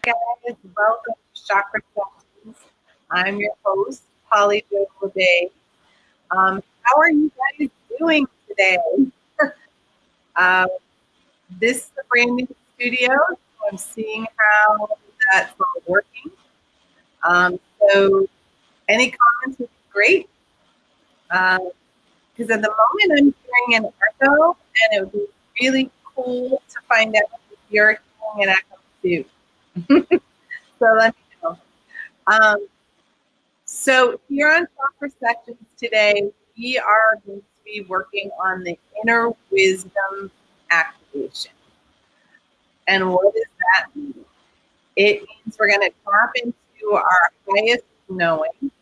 Guys, welcome to Chakra Sessions. I'm your host, Holly Jo Labbé. How are you guys doing today? uh, this is a brand new studio, so I'm seeing how that's all working. So any comments would be great, because at the moment I'm hearing an echo, and it would be really cool to find out if you're hearing an echo too. So let me know. Um, So here on Chakra Sessions today, we are going to be working on the inner wisdom activation. And what does that mean? It means we're going to tap into our highest knowing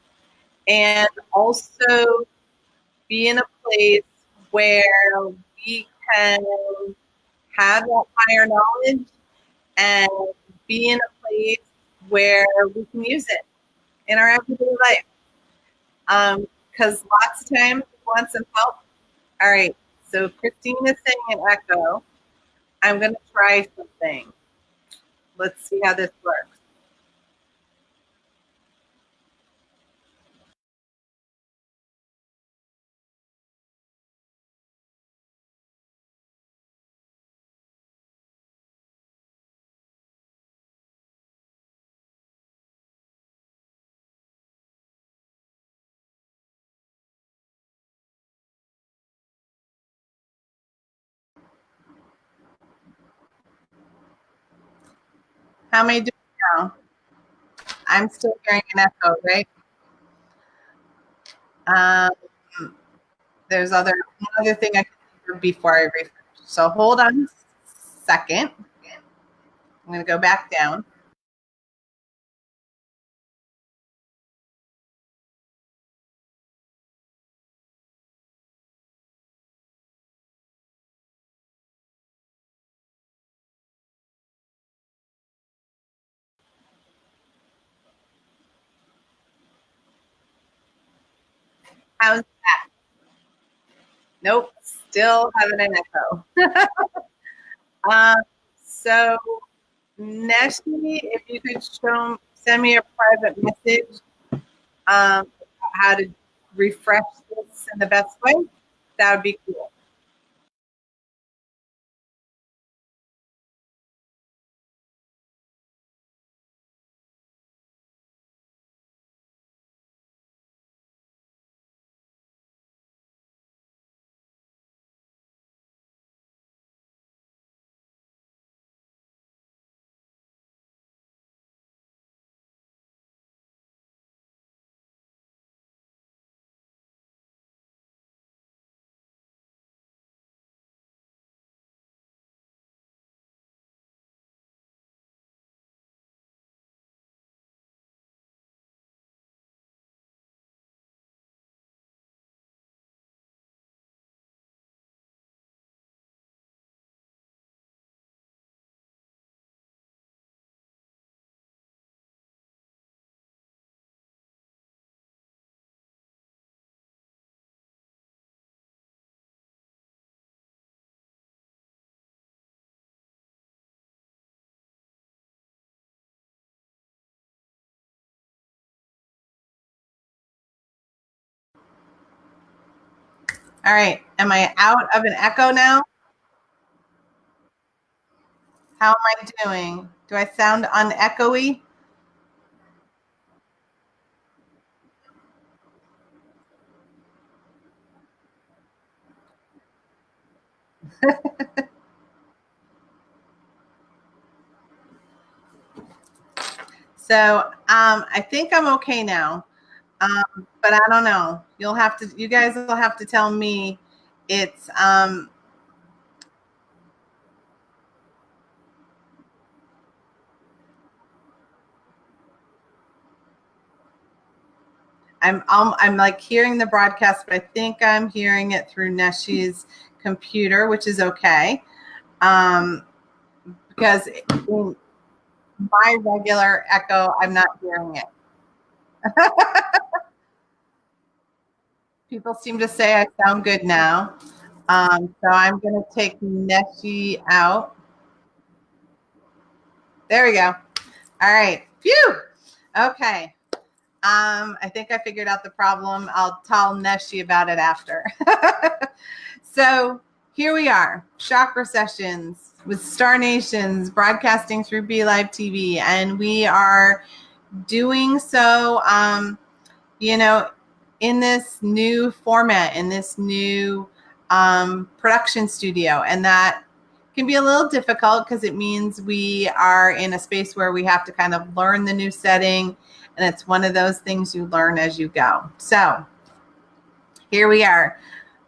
and also be in a place where we can have that higher knowledge and be in a place where we can use it in our everyday life. Because lots of times we want some help. All right, so Christine is saying an echo. I'm going to try something. Let's see how this works. How am I doing now? I'm still hearing an echo, right? Um, there's one other thing I can do before I refresh. So hold on a second. I'm going to go back down. How's that? Nope, still having an echo. um, so Nessie, if you could send me a private message how to refresh this in the best way, that would be cool. All right, am I out of an echo now? How am I doing? Do I sound unechoey? So I think I'm okay now, but I don't know. You guys will have to tell me. It's I'm like hearing the broadcast, but I think I'm hearing it through Neshie's computer, which is okay, because in my regular echo, I'm not hearing it. People seem to say I sound good now. So I'm going to take Nessie out. There we go. All right. Phew. Okay. I think I figured out the problem. I'll tell Neshi about it after. So here we are, Chakra Sessions with Star Nations, broadcasting through Be Live TV. And we are doing so, in this new format, in this new production studio. And that can be a little difficult because it means we are in a space where we have to kind of learn the new setting. And it's one of those things you learn as you go. So here we are.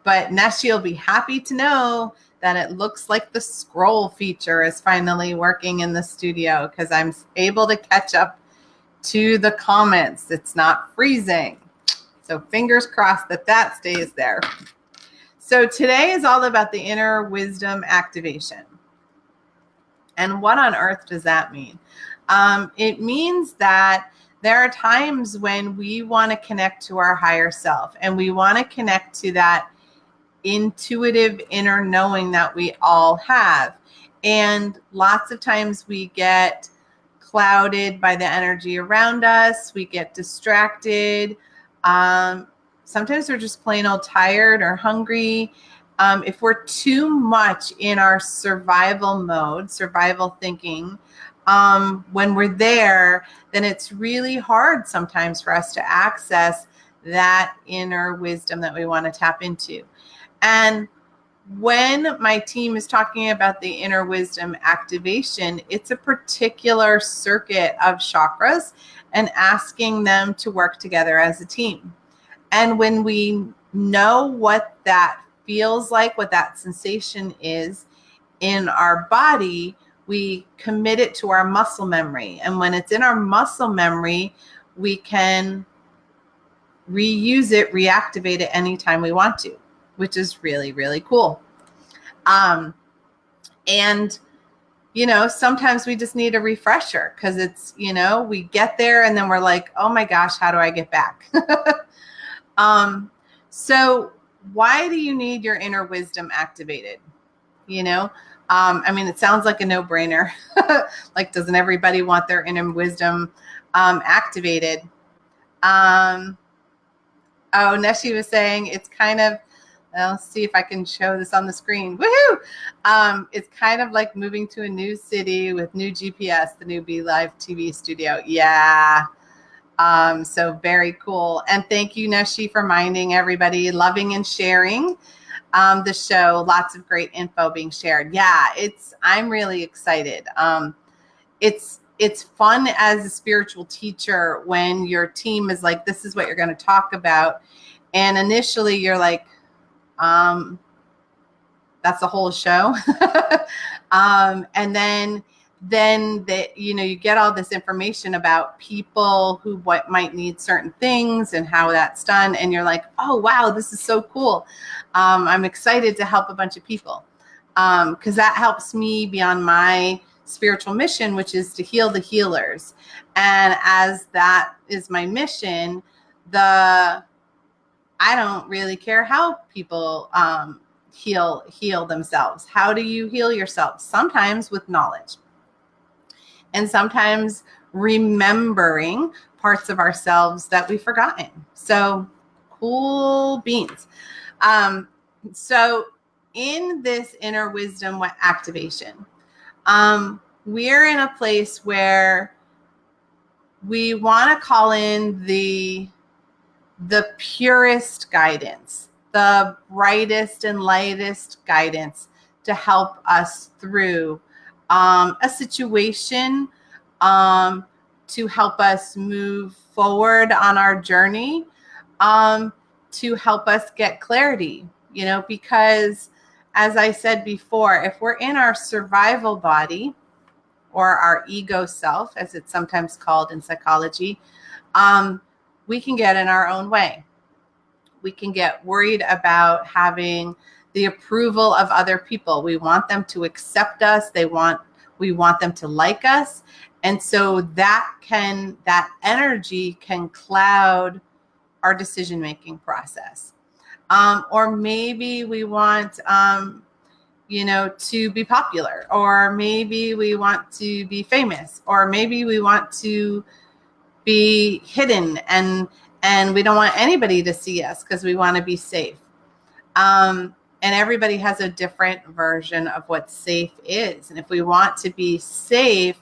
But Neshi will be happy to know that it looks like the scroll feature is finally working in the studio because I'm able to catch up to the comments. It's not freezing. So fingers crossed that stays there. So today is all about the inner wisdom activation. And what on earth does that mean? It means that there are times when we want to connect to our higher self and we want to connect to that intuitive inner knowing that we all have. And lots of times we get clouded by the energy around us. We get distracted. Sometimes we're just plain old tired or hungry. If we're too much in our survival mode, survival thinking, when we're there, then it's really hard sometimes for us to access that inner wisdom that we want to tap into. And when my team is talking about the inner wisdom activation, it's a particular circuit of chakras and asking them to work together as a team. And when we know what that feels like, what that sensation is in our body, we commit it to our muscle memory. And when it's in our muscle memory, we can reuse it, reactivate it anytime we want to, which is really, really cool. And, sometimes we just need a refresher because it's, we get there and then we're like, oh my gosh, how do I get back? So why do you need your inner wisdom activated? It sounds like a no-brainer. Like, doesn't everybody want their inner wisdom activated? Neshi was saying it's kind of, let's see if I can show this on the screen. Woohoo! It's kind of like moving to a new city with new GPS, the new Be Live TV studio. Yeah. So very cool. And thank you, Neshi, for reminding everybody, loving and sharing the show. Lots of great info being shared. Yeah, I'm really excited. It's fun as a spiritual teacher when your team is like, this is what you're going to talk about. And initially you're like, that's the whole show. And then you get all this information about people who might need certain things and how that's done. And you're like, oh, wow, this is so cool. I'm excited to help a bunch of people because that helps me beyond my spiritual mission, which is to heal the healers. And as that is my mission, I don't really care how people heal themselves. How do you heal yourself? Sometimes with knowledge. And sometimes remembering parts of ourselves that we've forgotten. So cool beans. So in this inner wisdom activation, we're in a place where we want to call in the purest guidance, the brightest and lightest guidance to help us through a situation, to help us move forward on our journey, to help us get clarity, because as I said before, if we're in our survival body or our ego self, as it's sometimes called in psychology, we can get in our own way. We can get worried about having the approval of other people. We want them to accept us. We want them to like us. And so that energy can cloud our decision-making process. Or maybe we want, to be popular, or maybe we want to be famous, or maybe we want to be hidden, and we don't want anybody to see us because we want to be safe. And everybody has a different version of what safe is. And if we want to be safe,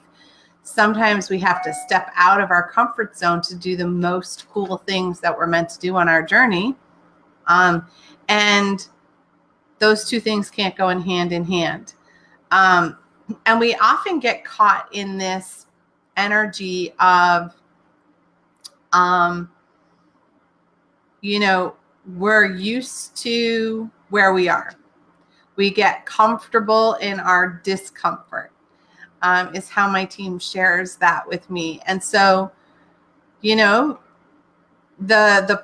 sometimes we have to step out of our comfort zone to do the most cool things that we're meant to do on our journey. And those two things can't go in hand. And we often get caught in this energy of, we're used to where we are. We get comfortable in our discomfort, is how my team shares that with me. And so, the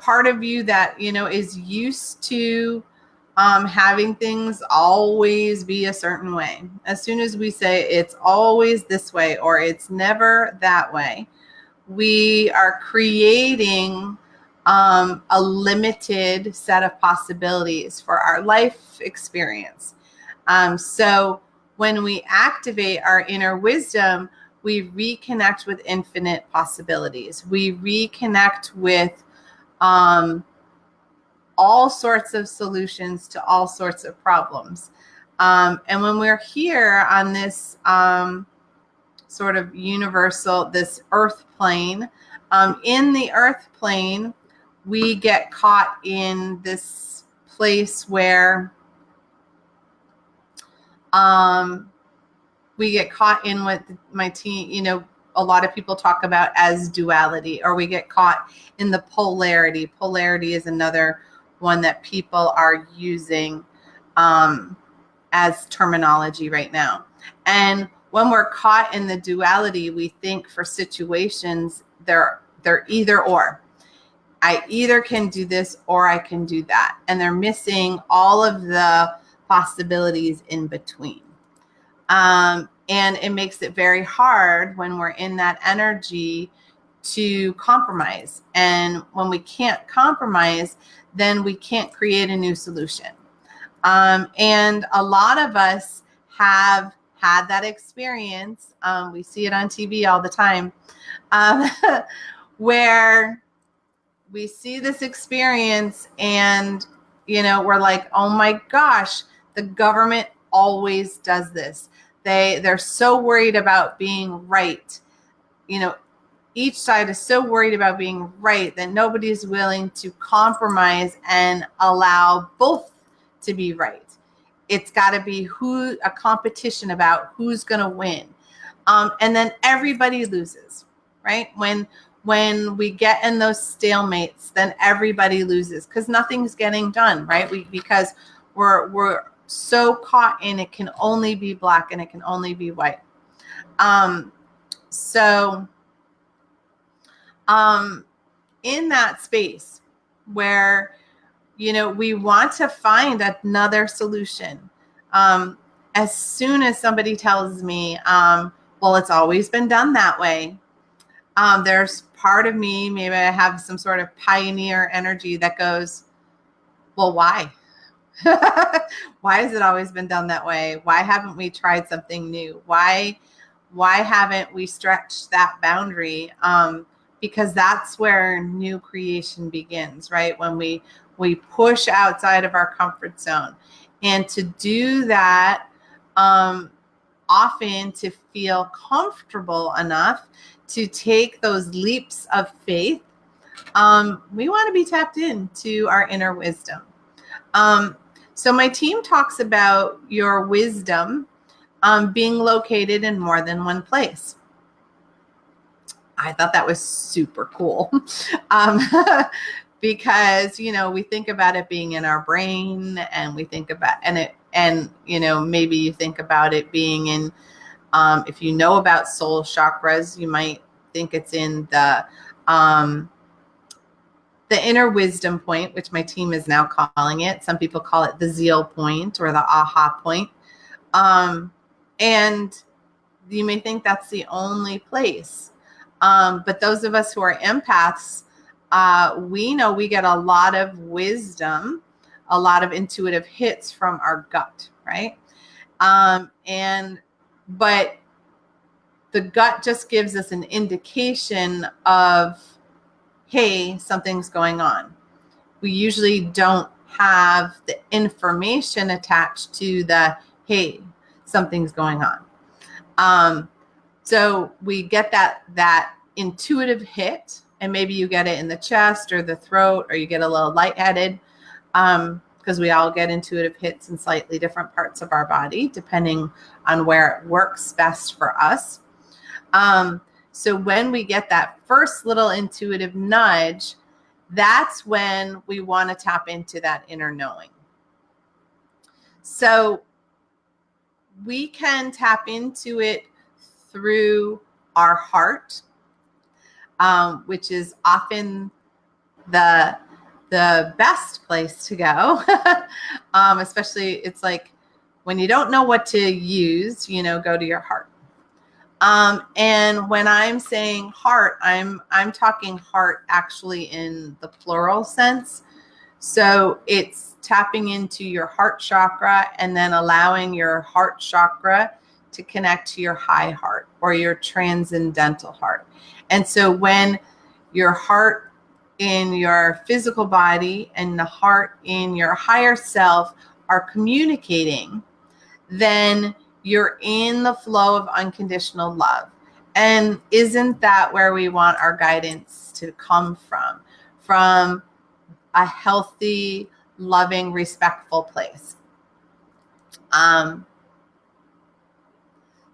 part of you that, is used to having things always be a certain way. As soon as we say it's always this way or it's never that way, we are creating a limited set of possibilities for our life experience. So when we activate our inner wisdom, we reconnect with infinite possibilities. We reconnect with all sorts of solutions to all sorts of problems. And when we're here on this sort of universal, this earth plane, in the earth plane, we get caught in this place where we get caught in what my team, a lot of people talk about as duality, or we get caught in the polarity. Polarity is another one that people are using as terminology right now. And when we're caught in the duality, we think for situations, they're either or. I either can do this or I can do that. And they're missing all of the possibilities in between. And it makes it very hard when we're in that energy to compromise. And when we can't compromise, then we can't create a new solution. And a lot of us have had that experience. We see it on TV all the time, where we see this experience and, we're like, oh my gosh, the government always does this. They're so worried about being right. Each side is so worried about being right that nobody's willing to compromise and allow both to be right. It's got to be a competition about who's going to win. And then everybody loses, right? When we get in those stalemates, then everybody loses because nothing's getting done, right? Because we're so caught in it can only be black and it can only be white. So in that space where, we want to find another solution. As soon as somebody tells me, well, it's always been done that way, there's part of me, maybe I have some sort of pioneer energy that goes, well, why? Why has it always been done that way? Why haven't we tried something new? Why haven't we stretched that boundary? Because that's where new creation begins, right? When we push outside of our comfort zone. And to do that, often to feel comfortable enough to take those leaps of faith, we want to be tapped into our inner wisdom. So my team talks about your wisdom being located in more than one place. I thought that was super cool. Because, we think about it being in our brain, and we think about, maybe you think about it being in, if you know about soul chakras, you might think it's in the inner wisdom point, which my team is now calling it. Some people call it the zeal point or the aha point. And you may think that's the only place. But those of us who are empaths, we know we get a lot of wisdom, a lot of intuitive hits from our gut, right? But the gut just gives us an indication of, hey, something's going on. We usually don't have the information attached to the, hey, something's going on. So we get that intuitive hit, and maybe you get it in the chest or the throat, or you get a little lightheaded, because we all get intuitive hits in slightly different parts of our body, depending on where it works best for us. So when we get that first little intuitive nudge, that's when we want to tap into that inner knowing. So we can tap into it through our heart, which is often the best place to go. Especially, it's like when you don't know what to use, go to your heart. And when I'm saying heart, I'm talking heart actually in the plural sense. So it's tapping into your heart chakra and then allowing your heart chakra to connect to your high heart or your transcendental heart. And so when your heart in your physical body and the heart in your higher self are communicating, then you're in the flow of unconditional love. And isn't that where we want our guidance to come from? From a healthy, loving, respectful place.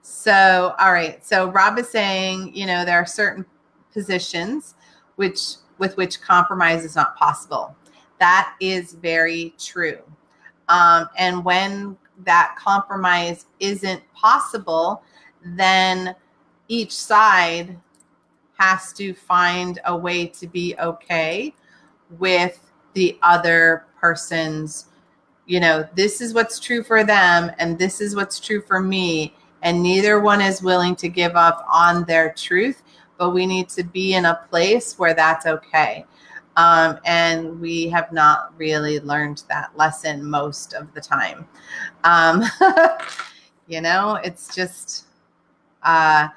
So, all right. So Rob is saying, there are certain positions with which compromise is not possible. That is very true. And when that compromise isn't possible, then each side has to find a way to be okay with the other person's, this is what's true for them and this is what's true for me. And neither one is willing to give up on their truth, but we need to be in a place where that's okay. And we have not really learned that lesson most of the time. It's just, and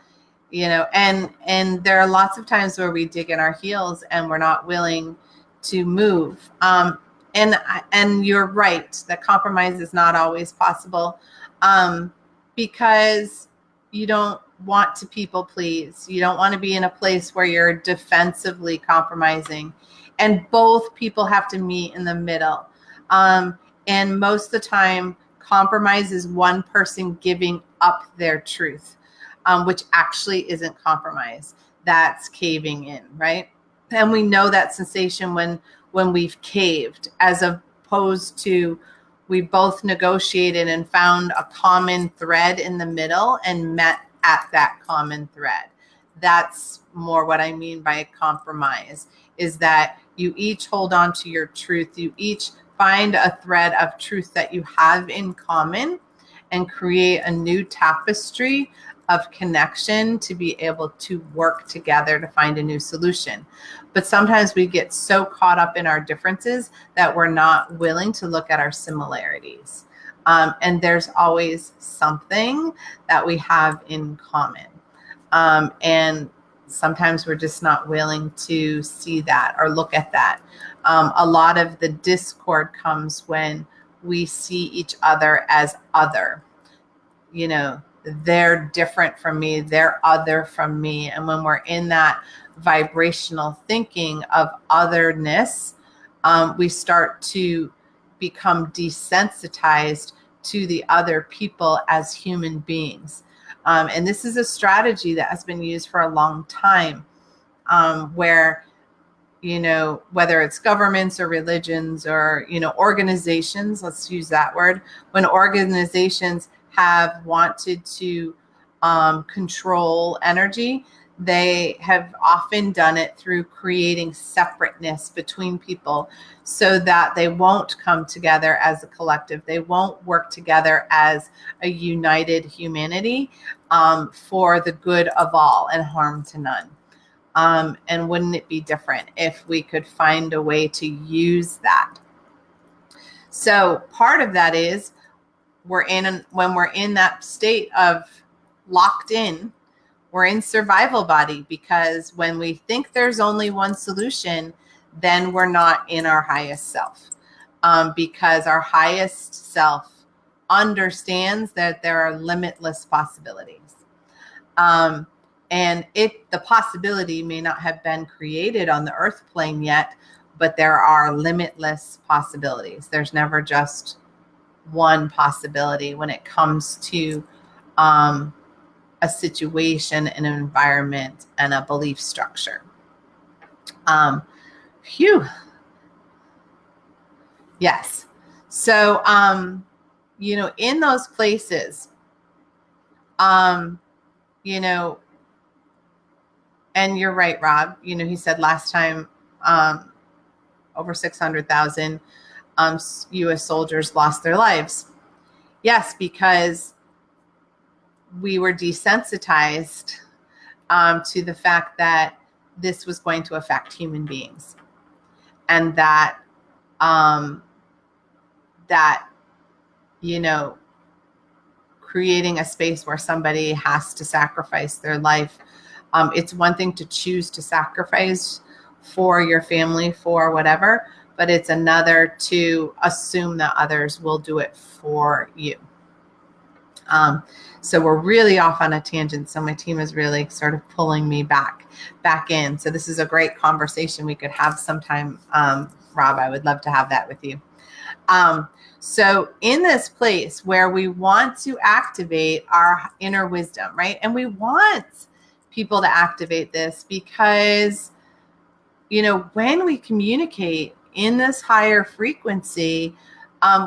there are lots of times where we dig in our heels and we're not willing to move. And you're right, that compromise is not always possible, because you don't want to people please. You don't want to be in a place where you're defensively compromising. And both people have to meet in the middle. And most of the time, compromise is one person giving up their truth, which actually isn't compromise. That's caving in, right? And we know that sensation when we've caved, as opposed to we both negotiated and found a common thread in the middle and met at that common thread. That's more what I mean by a compromise, is that you each hold on to your truth. You each find a thread of truth that you have in common and create a new tapestry of connection to be able to work together to find a new solution. But sometimes we get so caught up in our differences that we're not willing to look at our similarities. And there's always something that we have in common. And sometimes we're just not willing to see that or look at that. A lot of the discord comes when we see each other as other. They're different from me, they're other from me. And when we're in that vibrational thinking of otherness, we start to become desensitized to the other people as human beings. And this is a strategy that has been used for a long time, where, whether it's governments or religions or, organizations, let's use that word, when organizations have wanted to control energy, they have often done it through creating separateness between people so that they won't come together as a collective. They won't work together as a united humanity for the good of all and harm to none. And wouldn't it be different if we could find a way to use that? So part of that is when we're in that state of locked in, we're in survival body, because when we think there's only one solution, then we're not in our highest self, because our highest self understands that there are limitless possibilities. And the possibility may not have been created on the earth plane yet, but there are limitless possibilities. There's never just one possibility when it comes to a situation, an environment, and a belief structure. Yes. So, in those places, and you're right, Rob, he said last time, over 600,000 U.S. soldiers lost their lives. Yes, because we were desensitized to the fact that this was going to affect human beings, and that creating a space where somebody has to sacrifice their life. It's one thing to choose to sacrifice for your family, for whatever, but it's another to assume that others will do it for you. So we're really off on a tangent. So my team is really sort of pulling me back in. So this is a great conversation we could have sometime. Rob, I would love to have that with you. So in this place where we want to activate our inner wisdom, right? And we want people to activate this because, when we communicate in this higher frequency,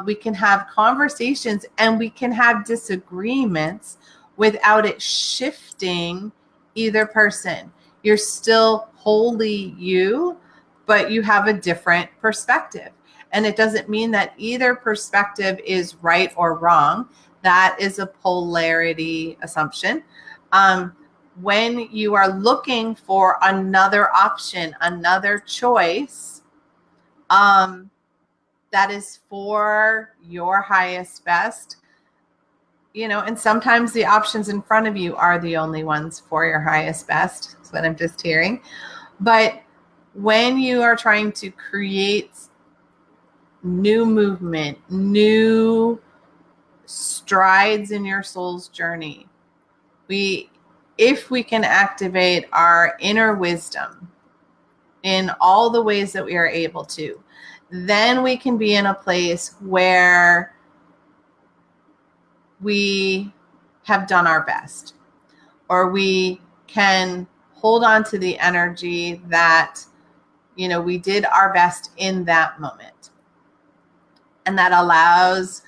we can have conversations and we can have disagreements without it shifting either person. You're still wholly you, but you have a different perspective. And it doesn't mean that either perspective is right or wrong. That is a polarity assumption. When you are looking for another option, another choice, that is for your highest best, and sometimes the options in front of you are the only ones for your highest best. That's what I'm just hearing. But when you are trying to create new movement, new strides in your soul's journey, if we can activate our inner wisdom in all the ways that we are able to, then we can be in a place where we have done our best, or we can hold on to the energy that, we did our best in that moment. And that allows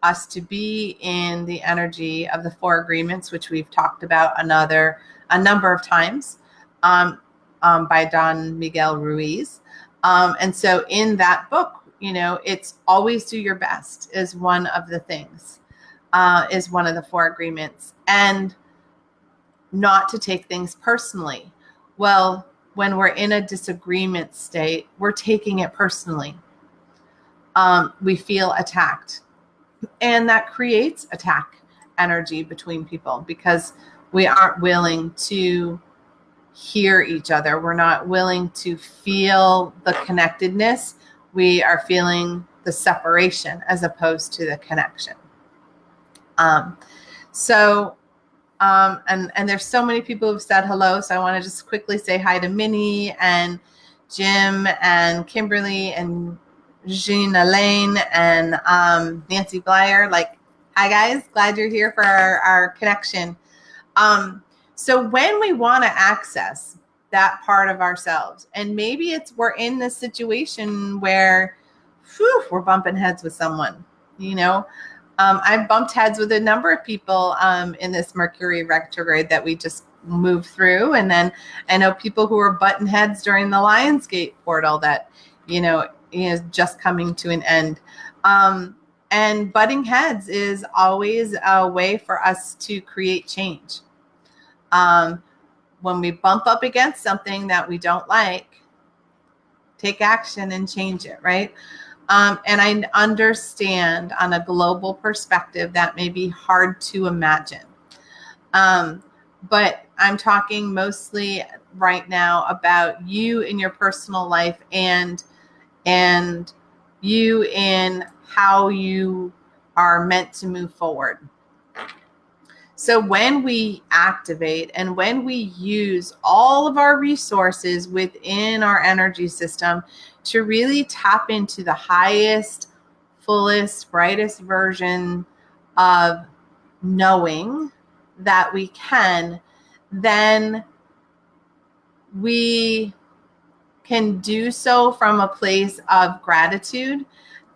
us to be in the energy of the 4 agreements, which we've talked about a number of times, by Don Miguel Ruiz. And so in that book, it's always do your best is one of the things, is one of the 4 agreements, and not to take things personally. Well, when we're in a disagreement state, we're taking it personally. We feel attacked, and that creates attack energy between people because we aren't willing to hear each other. We're not willing to feel the connectedness. We are feeling the separation as opposed to the connection. And there's so many people who've said hello. So I want to just quickly say hi to Minnie and Jim and Kimberly and Jean Elaine and Nancy Blyer. Hi guys, glad you're here for our connection. So when we want to access that part of ourselves, and maybe we're in this situation where we're bumping heads with someone, I've bumped heads with a number of people in this Mercury retrograde that we just moved through. And then I know people who are butting heads during the Lionsgate portal that, is just coming to an end. And butting heads is always a way for us to create change. When we bump up against something that we don't like, take action and change it, right? And I understand on a global perspective that may be hard to imagine. But I'm talking mostly right now about you in your personal life and you in how you are meant to move forward. So when we activate and when we use all of our resources within our energy system to really tap into the highest, fullest, brightest version of knowing that we can, then we can do so from a place of gratitude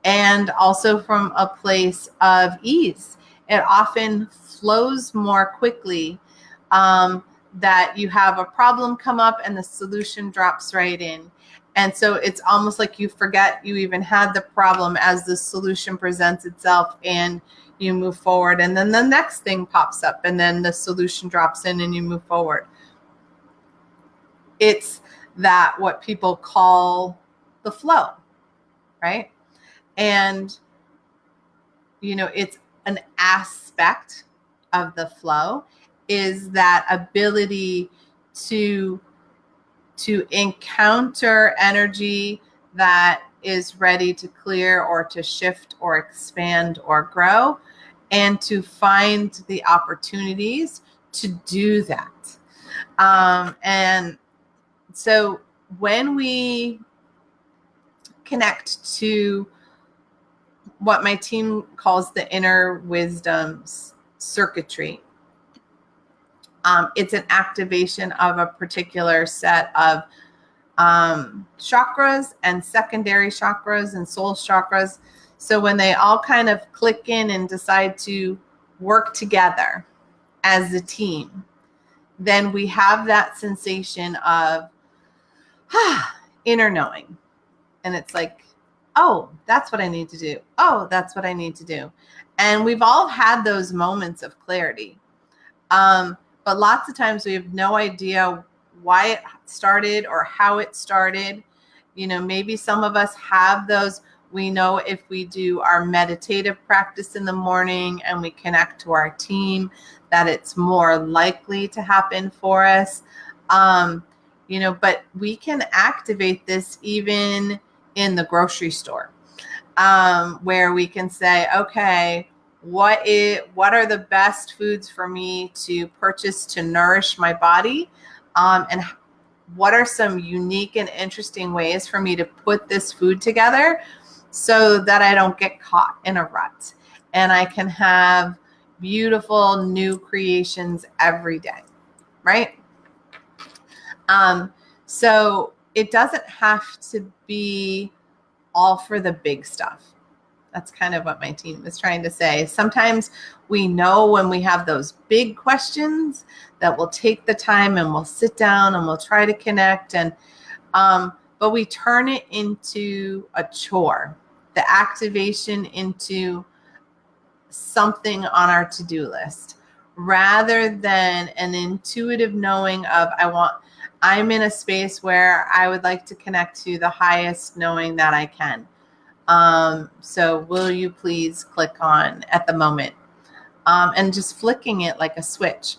and also from a place of ease. It often flows more quickly, that you have a problem come up and the solution drops right in. And so it's almost like you forget you even had the problem as the solution presents itself, and you move forward. And then the next thing pops up and then the solution drops in and you move forward. It's that what people call the flow, right? And, it's an aspect of the flow is that ability to encounter energy that is ready to clear or to shift or expand or grow, and to find the opportunities to do that. And so when we connect to what my team calls the inner wisdom circuitry, it's an activation of a particular set of chakras and secondary chakras and soul chakras. So when they all kind of click in and decide to work together as a team, then we have that sensation of inner knowing. And it's like, oh, that's what I need to do. Oh, that's what I need to do. And we've all had those moments of clarity. But lots of times we have no idea why it started or how it started. Maybe some of us have those. We know if we do our meditative practice in the morning and we connect to our team, that it's more likely to happen for us. But we can activate this even in the grocery store, where we can say, okay, what are the best foods for me to purchase to nourish my body? And what are some unique and interesting ways for me to put this food together so that I don't get caught in a rut and I can have beautiful new creations every day, right? So it doesn't have to be all for the big stuff. That's kind of what my team was trying to say. Sometimes we know when we have those big questions that we'll take the time and we'll sit down and we'll try to connect, and but we turn it into a chore, the activation into something on our to-do list, rather than an intuitive knowing of I'm in a space where I would like to connect to the highest knowing that I can. So will you please click on at the moment, and just flicking it like a switch,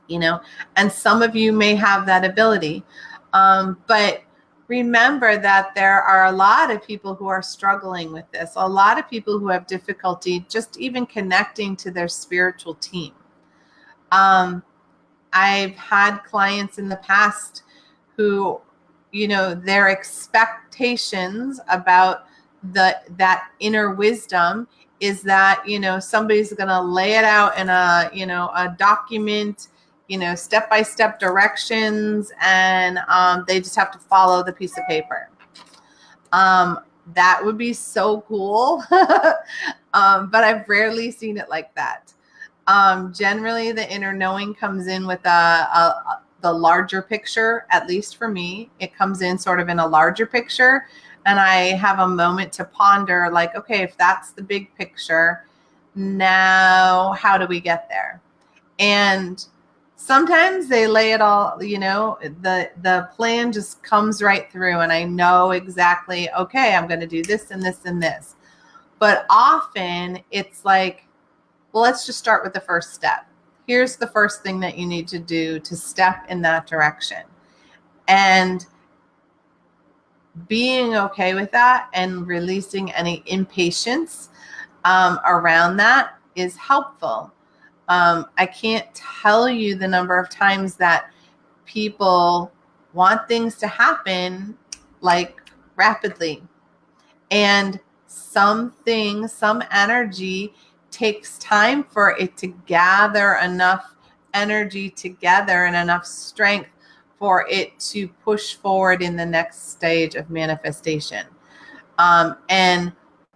and some of you may have that ability. But remember that there are a lot of people who are struggling with this, a lot of people who have difficulty just even connecting to their spiritual team. I've had clients in the past who, their expectations about that inner wisdom is that, somebody's going to lay it out in a document, step-by-step directions, and they just have to follow the piece of paper. That would be so cool. But I've rarely seen it like that. Generally, the inner knowing comes in with the larger picture. At least for me, it comes in sort of in a larger picture, and I have a moment to ponder, like, okay, if that's the big picture, now how do we get there? And Sometimes they lay it all, the plan just comes right through, and I know exactly, okay, I'm going to do this and this and this. But often it's like, well, let's just start with the first step. Here's the first thing that you need to do to step in that direction. And being okay with that and releasing any impatience around that is helpful. I can't tell you the number of times that people want things to happen like rapidly. And some energy takes time for it to gather enough energy together and enough strength for it to push forward in the next stage of manifestation. And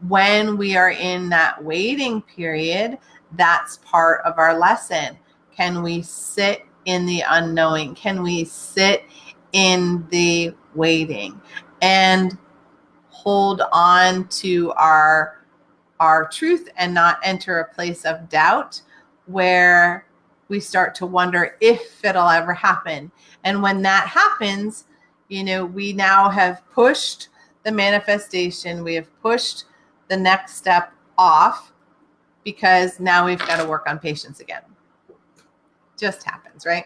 when we are in that waiting period, that's part of our lesson. Can we sit in the unknowing? Can we sit in the waiting and hold on to our truth and not enter a place of doubt where we start to wonder if it'll ever happen? And when that happens, we now have pushed the manifestation, we have pushed the next step off, because now we've got to work on patience again. Just happens, right?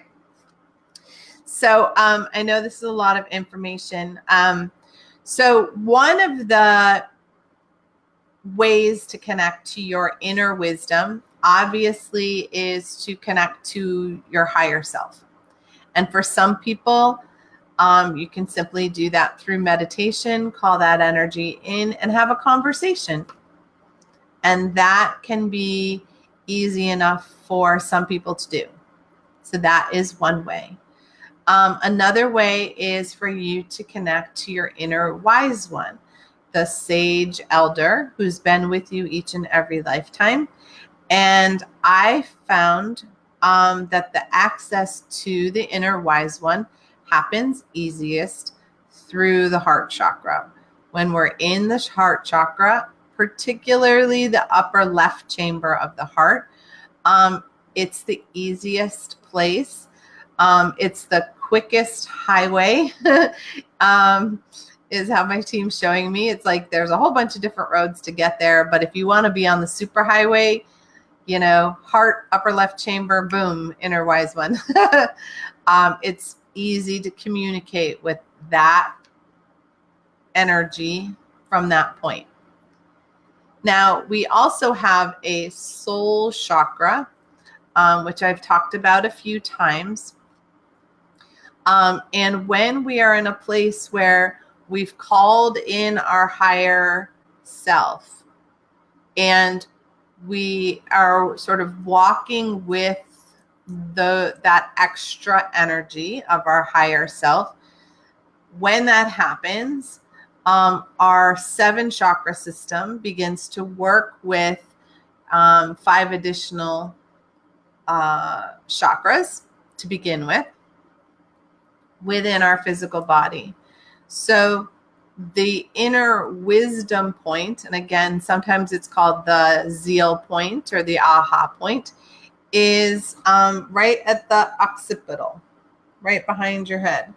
So I know this is a lot of information. So one of the ways to connect to your inner wisdom, obviously, is to connect to your higher self. And for some people, you can simply do that through meditation, call that energy in, and have a conversation. And that can be easy enough for some people to do. So that is one way. Another way is for you to connect to your inner wise one, the sage elder who's been with you each and every lifetime. And I found that the access to the inner wise one happens easiest through the heart chakra. When we're in the heart chakra, particularly the upper left chamber of the heart, it's the easiest place. It's the quickest highway, is how my team's showing me. It's like there's a whole bunch of different roads to get there, but if you want to be on the super highway, heart, upper left chamber, boom, inner wise one. It's easy to communicate with that energy from that point. Now, we also have a soul chakra, which I've talked about a few times. And when we are in a place where we've called in our higher self and we are sort of walking with that extra energy of our higher self, when that happens, our 7 chakra system begins to work with 5 additional chakras to begin with within our physical body. So the inner wisdom point, and again, sometimes it's called the zeal point or the aha point, is right at the occipital, right behind your head.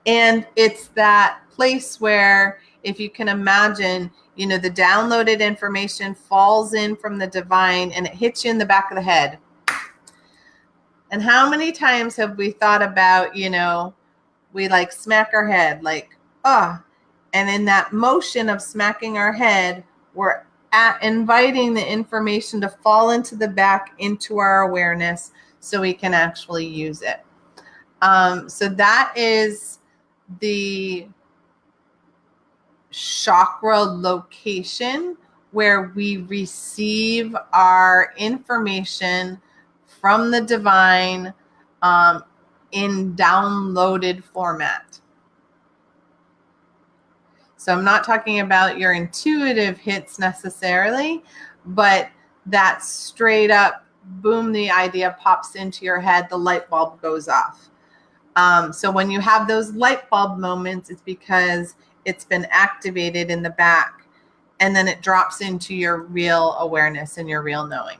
And it's that place where, if you can imagine, the downloaded information falls in from the divine and it hits you in the back of the head. And how many times have we thought about, we like smack our head, like, and in that motion of smacking our head, we're inviting the information to fall into the back, into our awareness, so we can actually use it. So that is the chakra location where we receive our information from the divine in downloaded format. So I'm not talking about your intuitive hits necessarily, but that straight up, boom, the idea pops into your head, the light bulb goes off. So when you have those light bulb moments, it's because it's been activated in the back, and then it drops into your real awareness and your real knowing.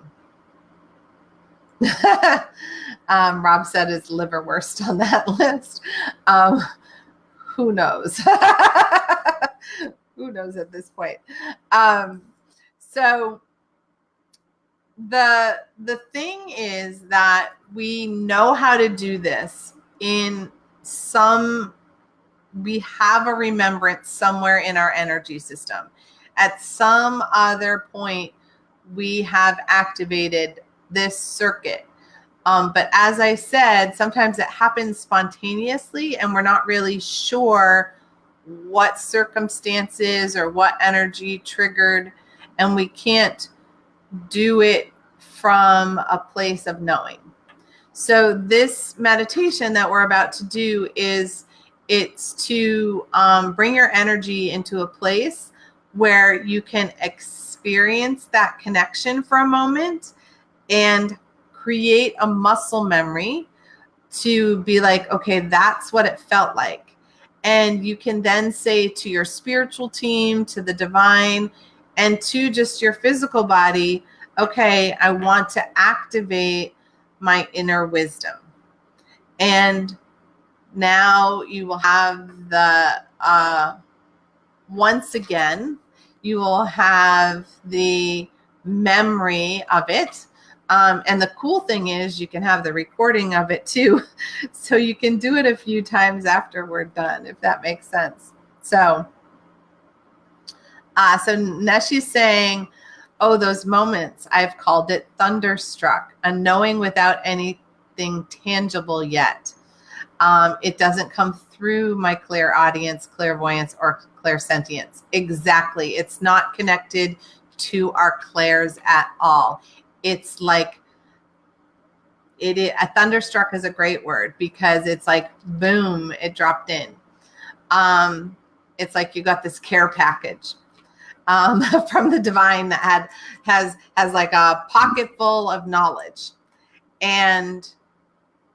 Rob said is liverwurst on that list. Who knows? Who knows at this point? So the thing is that we know how to do this in some, we have a remembrance somewhere in our energy system. At some other point, we have activated this circuit. But as I said, sometimes it happens spontaneously and we're not really sure what circumstances or what energy triggered, and we can't do it from a place of knowing. So this meditation that we're about to do it's to bring your energy into a place where you can experience that connection for a moment and create a muscle memory to be like, okay, that's what it felt like. And you can then say to your spiritual team, to the divine, and to just your physical body, okay, I want to activate my inner wisdom. And now you will have the, once again, you will have the memory of it. And the cool thing is you can have the recording of it too. So you can do it a few times after we're done, if that makes sense. So Neshi's saying, oh, those moments, I've called it thunderstruck, a knowing without anything tangible yet. It doesn't come through my clairaudience, clairvoyance, or clairsentience. Exactly. It's not connected to our clairs at all. It's like a thunderstruck is a great word because it's like, boom, it dropped in. It's like you got this care package from the divine that has like a pocket full of knowledge. And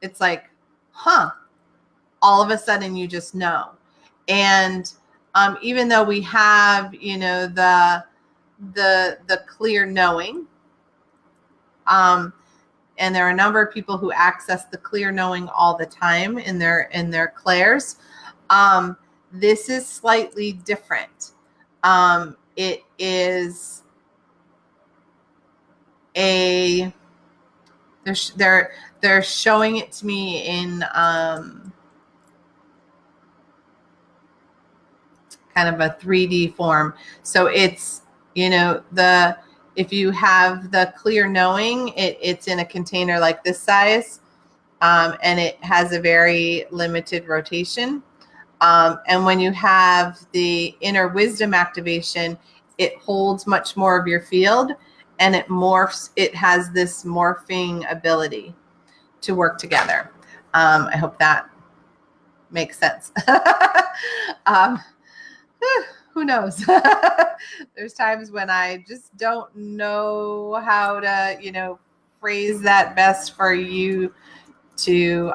it's like, huh, all of a sudden you just know. And even though we have, the clear knowing, and there are a number of people who access the clear knowing all the time in their clairs. This is slightly different. It is they're showing it to me in kind of a 3D form. So it's, if you have the clear knowing, it's in a container like this size, and it has a very limited rotation. And when you have the inner wisdom activation, it holds much more of your field and it morphs. It has this morphing ability to work together. I hope that makes sense. Who knows? There's times when I just don't know how to, phrase that best for you to,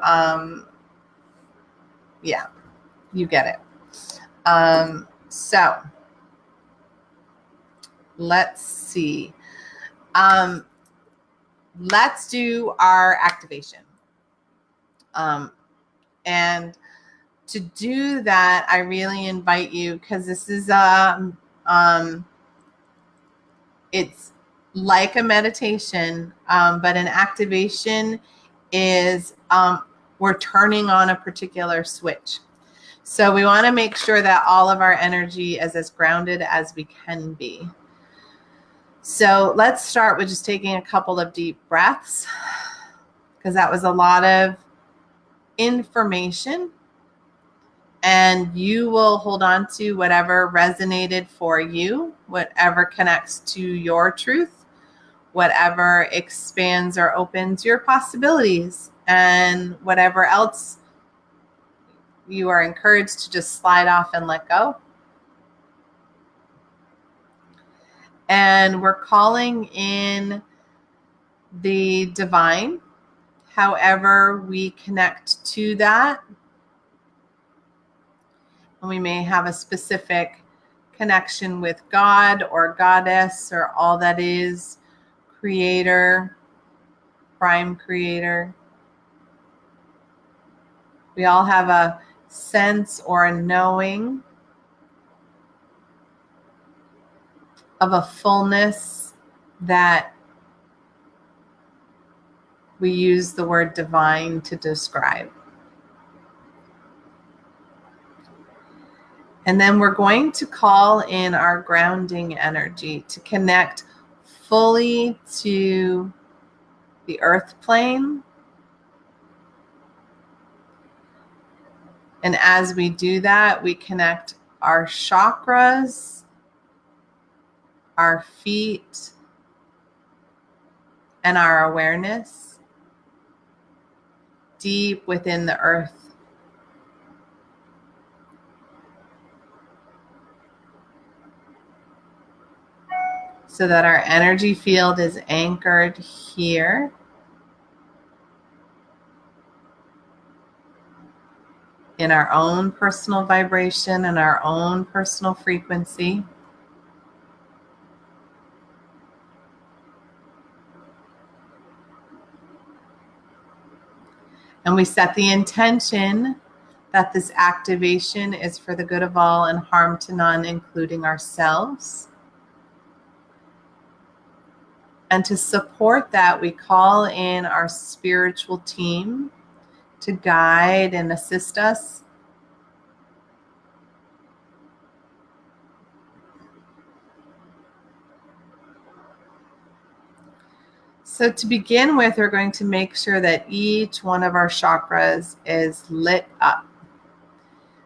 yeah, you get it. So let's see. Let's do our activation. And to do that, I really invite you, because this is it's like a meditation, but an activation is we're turning on a particular switch. So we want to make sure that all of our energy is as grounded as we can be. So let's start with just taking a couple of deep breaths, because that was a lot of information. And you will hold on to whatever resonated for you, whatever connects to your truth, whatever expands or opens your possibilities, and whatever else you are encouraged to just slide off and let go. And we're calling in the divine, however we connect to that. And we may have a specific connection with God or goddess or all that is, creator, prime creator. We all have a sense or a knowing of a fullness that we use the word divine to describe. And then we're going to call in our grounding energy to connect fully to the earth plane. And as we do that, we connect our chakras, our feet, and our awareness deep within the earth. So that our energy field is anchored here. In our own personal vibration and our own personal frequency. And we set the intention that this activation is for the good of all and harm to none, including ourselves. And to support that, we call in our spiritual team to guide and assist us. So to begin with, we're going to make sure that each one of our chakras is lit up.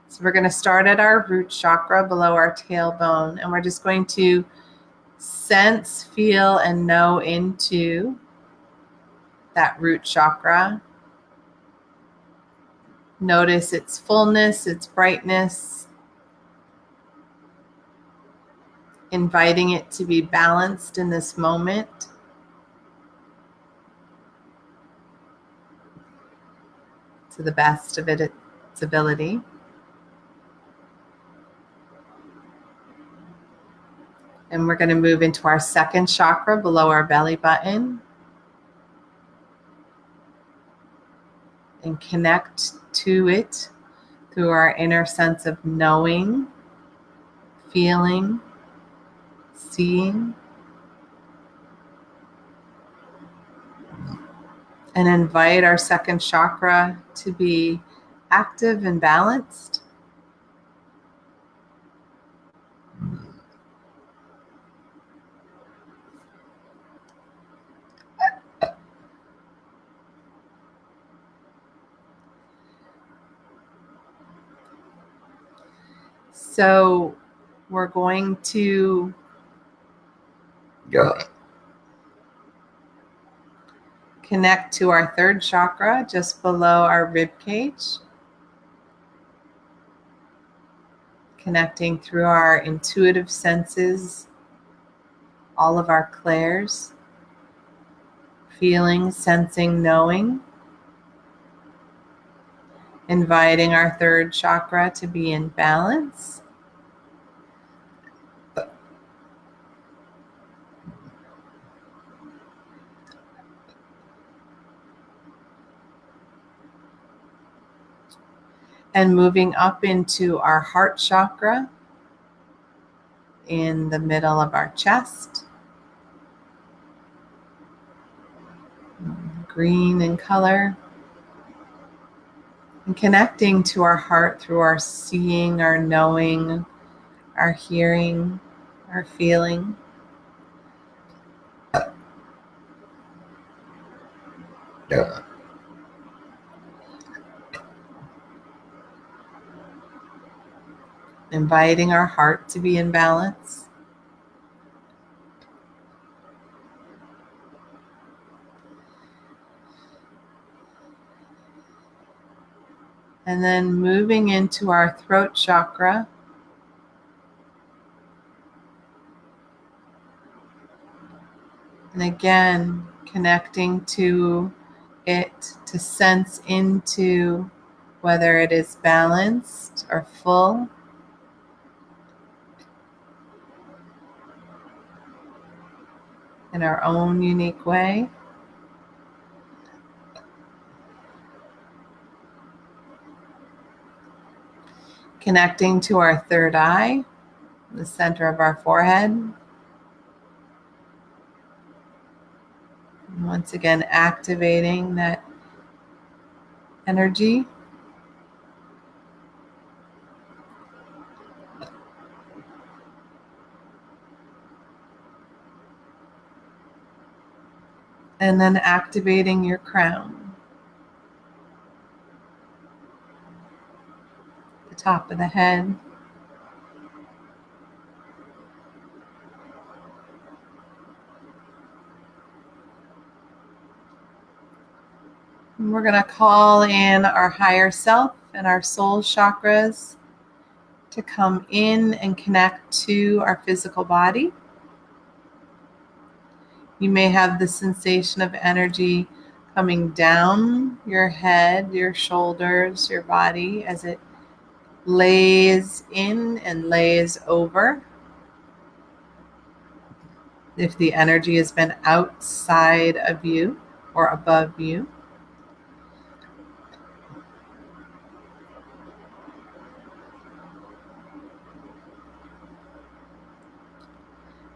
So we're going to start at our root chakra below our tailbone, and we're just going to sense, feel, and know into that root chakra. Notice its fullness, its brightness, inviting it to be balanced in this moment. To the best of its ability. And we're going to move into our second chakra below our belly button and connect to it through our inner sense of knowing, feeling, seeing, and invite our second chakra to be active and balanced. So we're going to connect to our third chakra just below our rib cage. Connecting through our intuitive senses, all of our clairs, feeling, sensing, knowing. Inviting our third chakra to be in balance. And moving up into our heart chakra in the middle of our chest. Green in color. And connecting to our heart through our seeing, our knowing, our hearing, our feeling. Inviting our heart to be in balance. And then moving into our throat chakra. And again, connecting to it to sense into whether it is balanced or full. In our own unique way. Connecting to our third eye, the center of our forehead. And once again, activating that energy. And then activating your crown, the top of the head. And we're going to call in our higher self and our soul chakras to come in and connect to our physical body. You may have the sensation of energy coming down your head, your shoulders, your body as it lays in and lays over. If the energy has been outside of you or above you.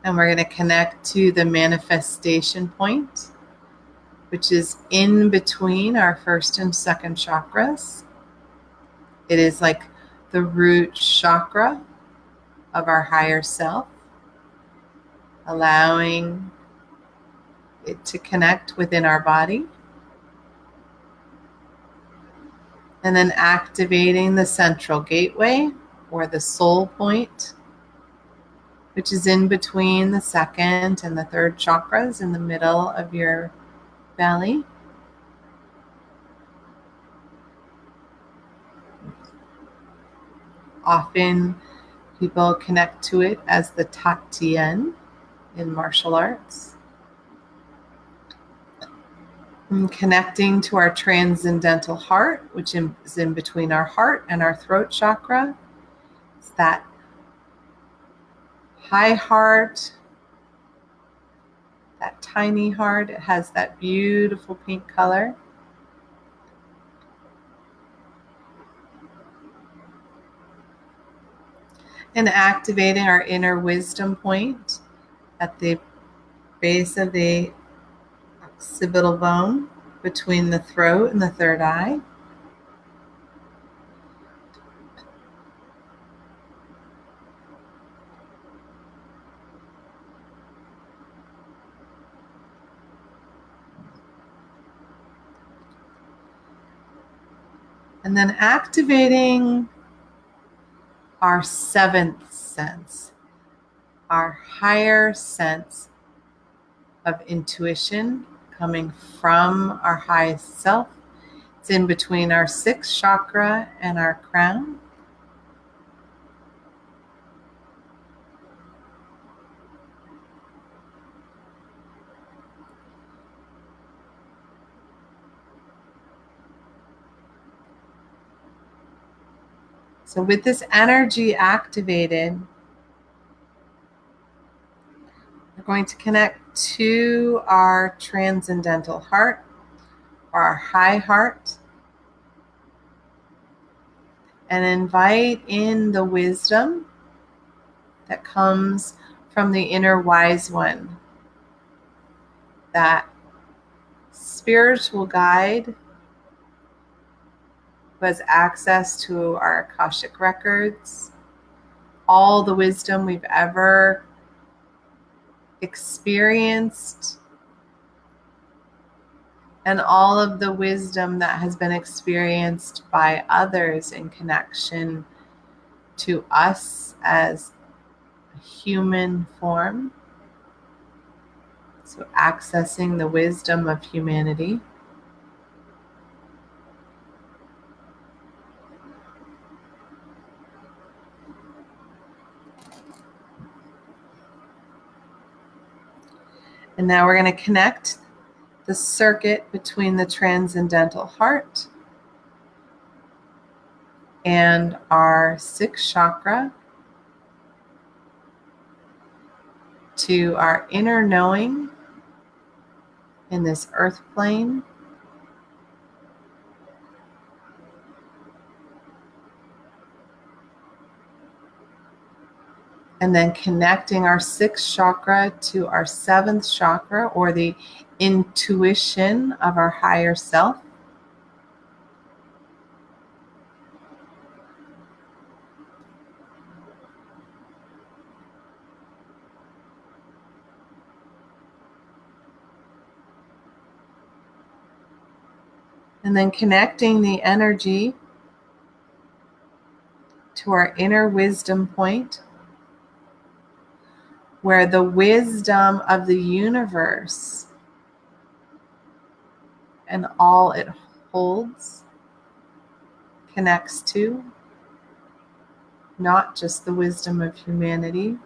And we're going to connect to the manifestation point, which is in between our first and second chakras. It is like the root chakra of our higher self, allowing it to connect within our body. And then activating the central gateway or the soul point, which is in between the second and the third chakras in the middle of your belly. Often people connect to it as the Ta Tien in martial arts. And connecting to our transcendental heart, which is in between our heart and our throat chakra. It's that high heart, that tiny heart. It has that beautiful pink color. And activating our inner wisdom point at the base of the occipital bone between the throat and the third eye. And then activating our seventh sense, our higher sense of intuition coming from our highest self. It's in between our sixth chakra and our crown. So with this energy activated, we're going to connect to our transcendental heart, or our high heart, and invite in the wisdom that comes from the inner wise one, that spiritual guide who has access to our Akashic records, all the wisdom we've ever experienced, and all of the wisdom that has been experienced by others in connection to us as a human form. So accessing the wisdom of humanity. And now we're going to connect the circuit between the transcendental heart and our sixth chakra to our inner knowing in this earth plane. And then connecting our 6th chakra to our 7th chakra, or the intuition of our higher self. And then connecting the energy to our inner wisdom point, where the wisdom of the universe and all it holds connects to, not just the wisdom of humanity.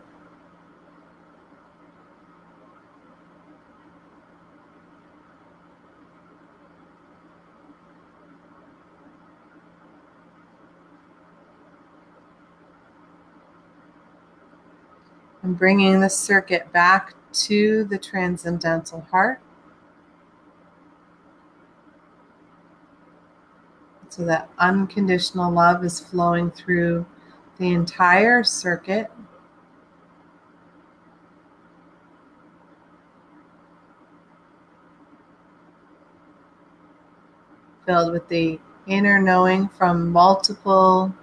And bringing the circuit back to the transcendental heart, so that unconditional love is flowing through the entire circuit. Filled with the inner knowing from multiple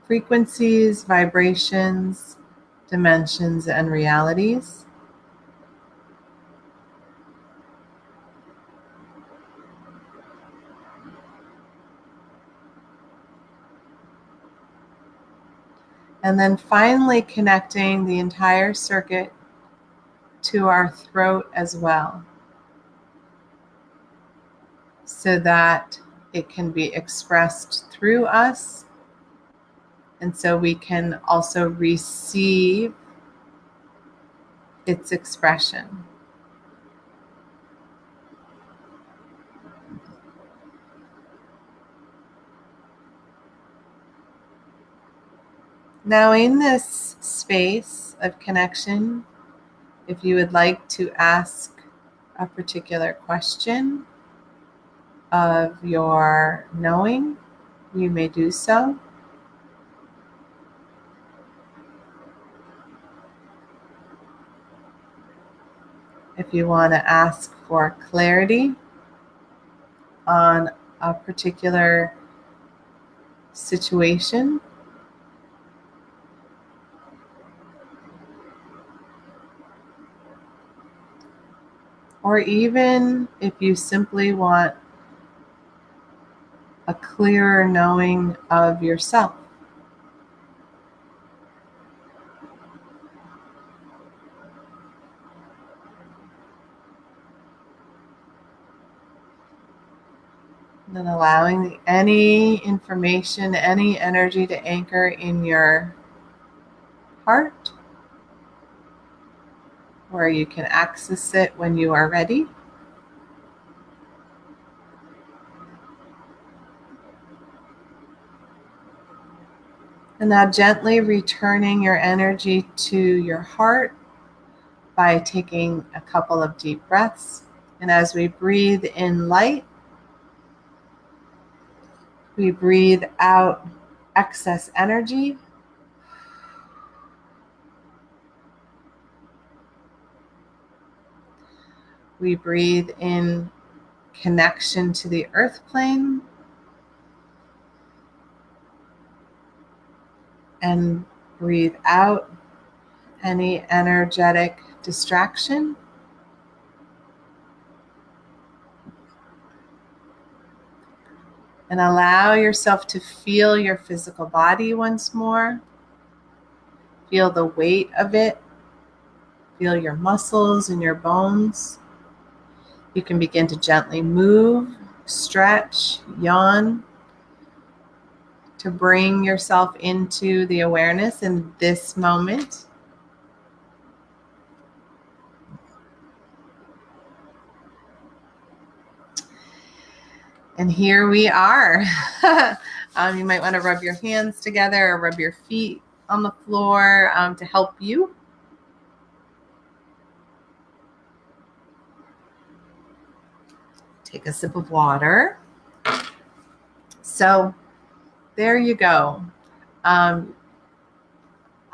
frequencies, vibrations, dimensions, and realities. And then finally connecting the entire circuit to our throat as well, so that it can be expressed through us, and so we can also receive its expression. Now, in this space of connection, if you would like to ask a particular question of your knowing, you may do so. If you want to ask for clarity on a particular situation, or even if you simply want a clearer knowing of yourself. And then allowing any information, any energy to anchor in your heart, where you can access it when you are ready. And now gently returning your energy to your heart by taking a couple of deep breaths. And as we breathe in light, we breathe out excess energy. We breathe in connection to the earth plane, and breathe out any energetic distraction. And allow yourself to feel your physical body once more. Feel the weight of it. Feel your muscles and your bones. You can begin to gently move, stretch, yawn, to bring yourself into the awareness in this moment. And here we are. You might want to rub your hands together or rub your feet on the floor to help you. Take a sip of water. So there you go.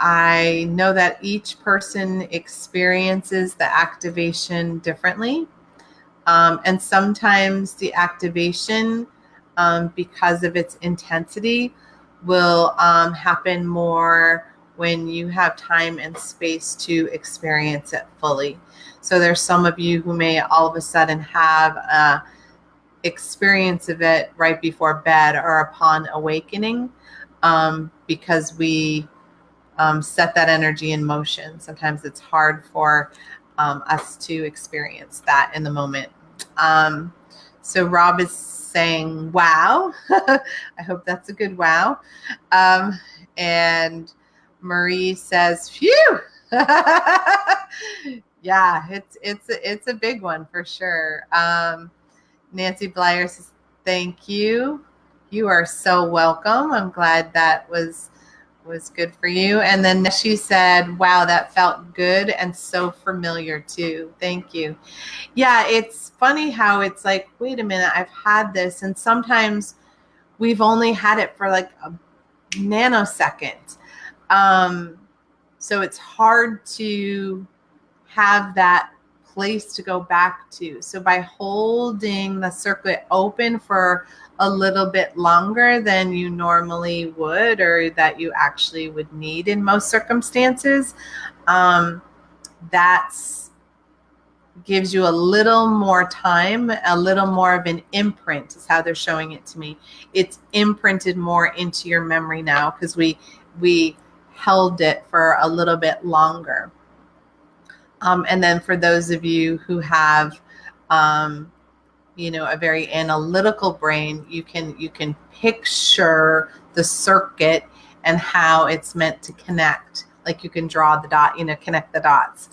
I know that each person experiences the activation differently. And sometimes the activation, because of its intensity, will happen more when you have time and space to experience it fully. So there's some of you who may all of a sudden have a experience of it right before bed or upon awakening, because we set that energy in motion. Sometimes it's hard for us to experience that in the moment. So Rob is saying, wow. I hope that's a good wow. And Marie says, phew. Yeah, it's a big one for sure. Nancy Blyer says, thank you. You are so welcome. I'm glad that was good for you. And then she said, wow, that felt good and so familiar too. Thank you. Yeah, it's funny how it's like, wait a minute, I've had this. And sometimes we've only had it for like a nanosecond. So it's hard to have that place to go back to. So by holding the circuit open for a little bit longer than you normally would, or that you actually would need in most circumstances, that's gives you a little more time, a little more of an imprint is how they're showing it to me. It's imprinted more into your memory now because we held it for a little bit longer. And then for those of you who have, a very analytical brain, you can picture the circuit and how it's meant to connect. Like you can draw the dot, connect the dots.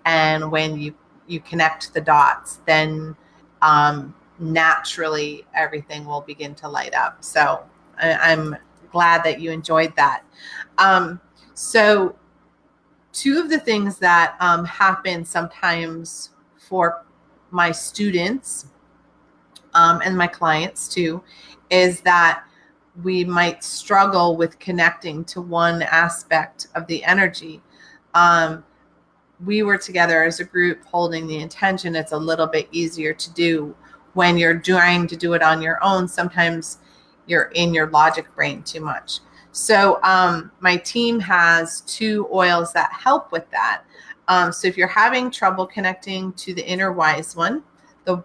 And when you connect the dots, then naturally everything will begin to light up. So I'm glad that you enjoyed that. So two of the things that happen sometimes for my students and my clients too is that we might struggle with connecting to one aspect of the energy. We were together as a group holding the intention. It's a little bit easier to do. When you're trying to do it on your own, sometimes you're in your logic brain too much. So my team has 2 oils that help with that. So if you're having trouble connecting to the inner wise one, the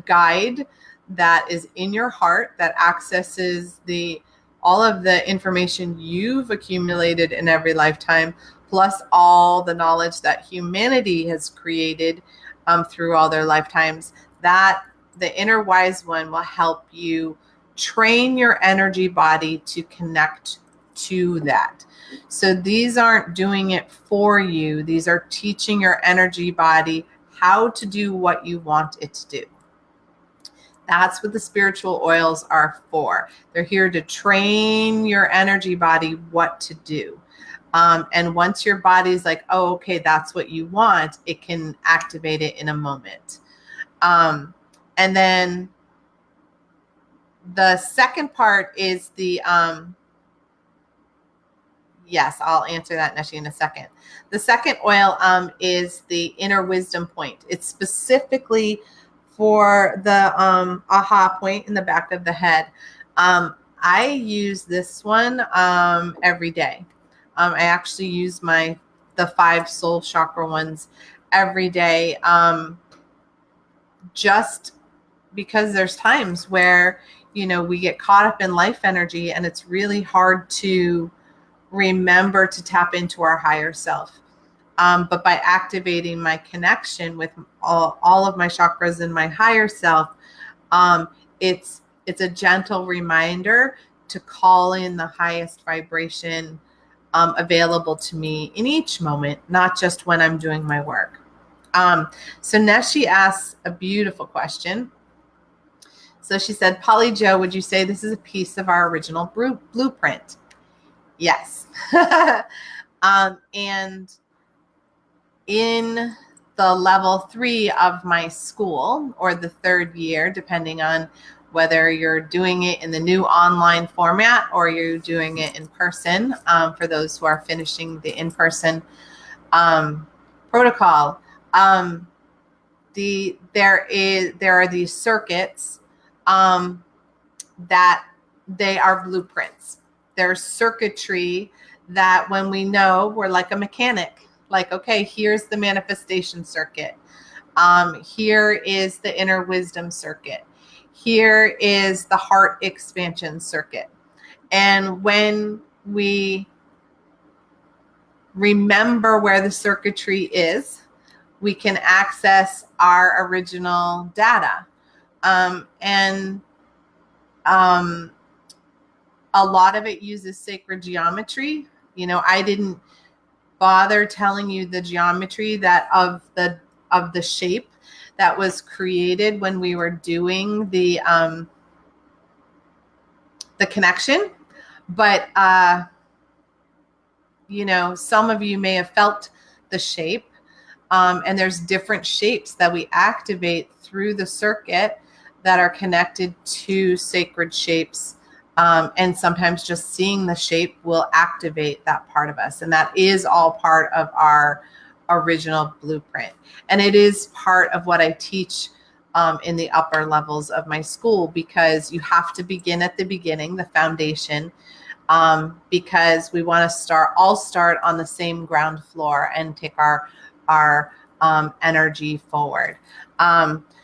guide that is in your heart that accesses all of the information you've accumulated in every lifetime, plus all the knowledge that humanity has created through all their lifetimes, that the inner wise one will help you train your energy body to connect to that. So these aren't doing it for you. These are teaching your energy body how to do what you want it to do. That's what the spiritual oils are for. They're here to train your energy body what to do. And once your body's like, oh, okay, that's what you want, it can activate it in a moment. And then the second part is yes, I'll answer that, Neshi, in a second. The second oil is the inner wisdom point. It's specifically for the aha point in the back of the head. I use this one every day. I actually use the 5 soul chakra ones every day, just because there's times where, we get caught up in life energy and it's really hard to remember to tap into our higher self. But by activating my connection with all of my chakras and my higher self, it's a gentle reminder to call in the highest vibration available to me in each moment, not just when I'm doing my work. So Neshi asks a beautiful question. So she said, Polly Joe, would you say this is a piece of our original blueprint? Yes. And in the level 3 of my school, or the 3rd year, depending on whether you're doing it in the new online format or you're doing it in person, for those who are finishing the in-person protocol. There are these circuits that they are blueprints. There's circuitry that when we know, we're like a mechanic, like, okay, here's the manifestation circuit. Here is the inner wisdom circuit. Here is the heart expansion circuit. And when we remember where the circuitry is, we can access our original data. And a lot of it uses sacred geometry. You know, I didn't bother telling you the geometry that of the shape that was created when we were doing the connection. But, you know, some of you may have felt the shape, and there's different shapes that we activate through the circuit that are connected to sacred shapes. And sometimes just seeing the shape will activate that part of us. And that is all part of our original blueprint. And it is part of what I teach in the upper levels of my school, because you have to begin at the beginning, the foundation, because we want to all start on the same ground floor and take our energy forward.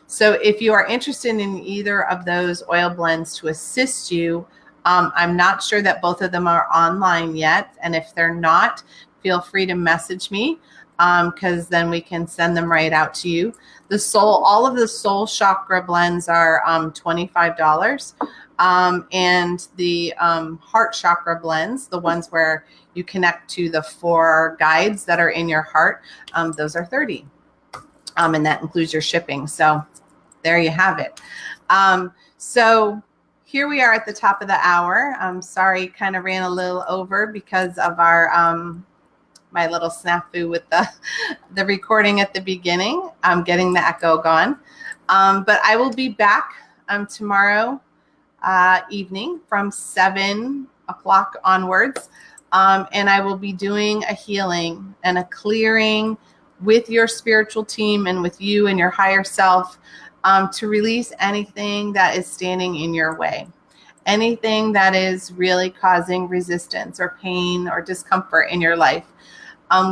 So if you are interested in either of those oil blends to assist you, I'm not sure that both of them are online yet. And if they're not, feel free to message me, because then we can send them right out to you. All of the soul chakra blends are $25. And the heart chakra blends, the ones where you connect to the 4 guides that are in your heart, those are $30. And that includes your shipping. So there you have it. So here we are at the top of the hour. I'm sorry, kind of ran a little over because of our my little snafu with the recording at the beginning. I'm getting the echo gone. But I will be back tomorrow evening from 7 o'clock onwards. And I will be doing a healing and a clearing with your spiritual team and with you and your higher self, to release anything that is standing in your way, anything that is really causing resistance or pain or discomfort in your life.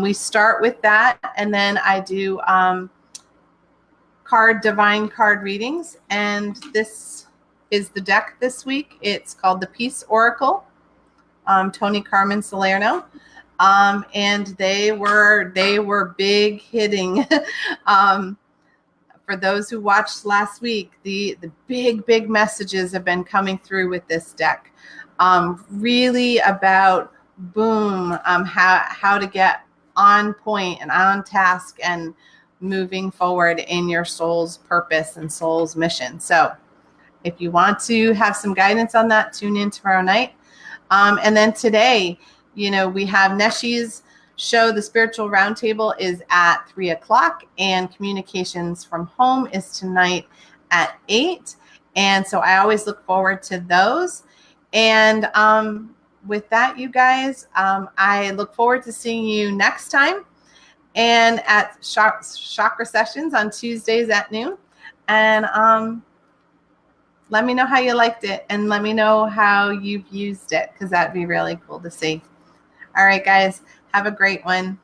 We start with that, and then I do divine card readings, and this is the deck this week. It's called the Peace Oracle, Tony Carmen Salerno. And they were big hitting. For those who watched last week, the big messages have been coming through with this deck. Really about how to get on point and on task and moving forward in your soul's purpose and soul's mission. So if you want to have some guidance on that, tune in tomorrow night. And then today, you know, we have Neshi's show. The Spiritual Roundtable is at 3 o'clock, and Communications from Home is tonight at 8. And so I always look forward to those. And with that, you guys, I look forward to seeing you next time, and at Chakra Sessions on Tuesdays at noon. And let me know how you liked it, and let me know how you've used it, because that'd be really cool to see. All right, guys, have a great one.